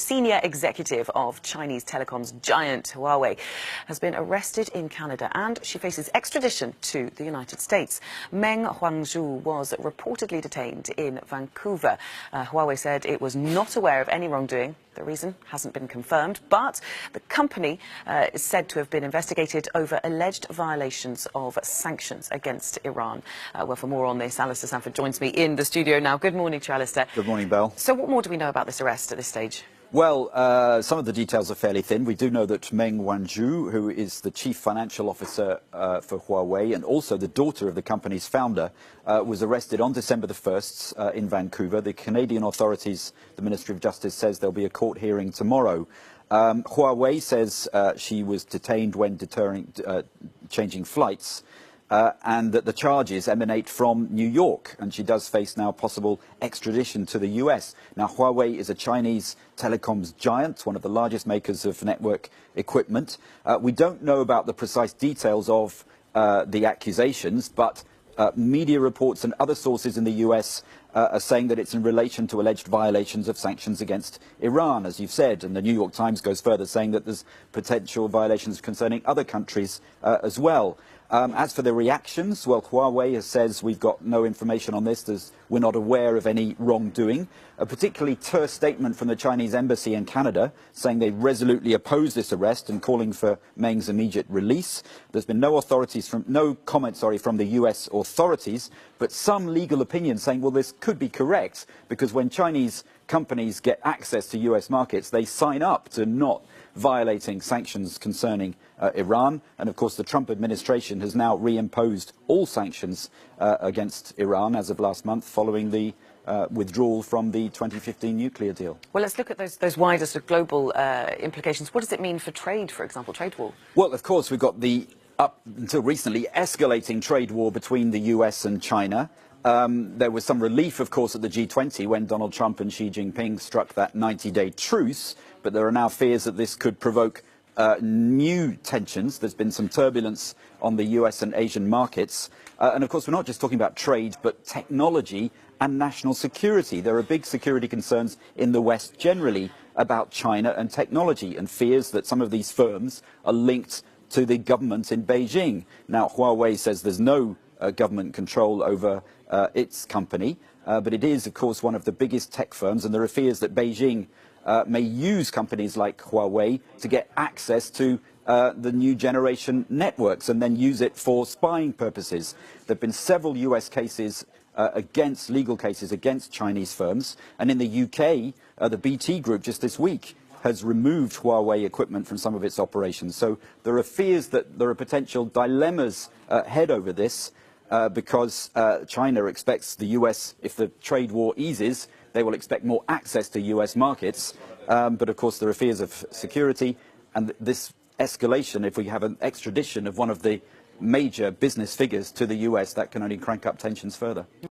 Senior executive of Chinese telecoms giant Huawei has been arrested in Canada and she faces extradition to the United States. Meng Wanzhou was reportedly detained in Vancouver. Huawei said it was not aware of any wrongdoing. The reason hasn't been confirmed, but the company is said to have been investigated over alleged violations of sanctions against Iran. Well, for more on this, Alistair Sanford joins me in the studio now. Good morning to you, Alistair. Good morning, Belle. So what more do we know about this arrest at this stage? Well, some of the details are fairly thin. We do know that Meng Wanzhou, who is the chief financial officer for Huawei and also the daughter of the company's founder, was arrested on December the 1st in Vancouver. The Canadian authorities, the Ministry of Justice, says there'll be a court hearing tomorrow. Huawei says she was detained when changing flights. And that the charges emanate from New York, and she does face now possible extradition to the US. Now, Huawei is a Chinese telecoms giant, one of the largest makers of network equipment. We don't know about the precise details of the accusations, but media reports and other sources in the US are saying that it's in relation to alleged violations of sanctions against Iran, as you've said, and the New York Times goes further, saying that there's potential violations concerning other countries as well. As for the reactions, well, Huawei says we've got no information on this. We're not aware of any wrongdoing. A particularly terse statement from the Chinese embassy in Canada saying they resolutely oppose this arrest and calling for Meng's immediate release. There's been no comment from the US authorities, but some legal opinion saying, well, this could be correct because when Chinese companies get access to US markets, they sign up to not violating sanctions concerning Iran. And of course, the Trump administration has now reimposed all sanctions against Iran as of last month following the withdrawal from the 2015 nuclear deal. Well, let's look at those wider sort of global implications. What does it mean for trade, for example, trade war? Well, of course, we've got the, up until recently, escalating trade war between the US and China. There was some relief, of course, at the G20 when Donald Trump and Xi Jinping struck that 90-day truce, but there are now fears that this could provoke new tensions. There's been some turbulence on the US and Asian markets. And of course, we're not just talking about trade, but technology and national security. There are big security concerns in the West generally about China and technology, and fears that some of these firms are linked to the government in Beijing. Now, Huawei says there's no government control over its company, but it is, of course, one of the biggest tech firms, and there are fears that Beijing may use companies like Huawei to get access to the new generation networks and then use it for spying purposes. There have been several US cases legal cases against Chinese firms, and in the UK, the BT Group just this week has removed Huawei equipment from some of its operations. So there are fears that there are potential dilemmas ahead over this because China expects the US, if the trade war eases, they will expect more access to US markets. But of course, there are fears of security, and this escalation, if we have an extradition of one of the major business figures to the US, that can only crank up tensions further.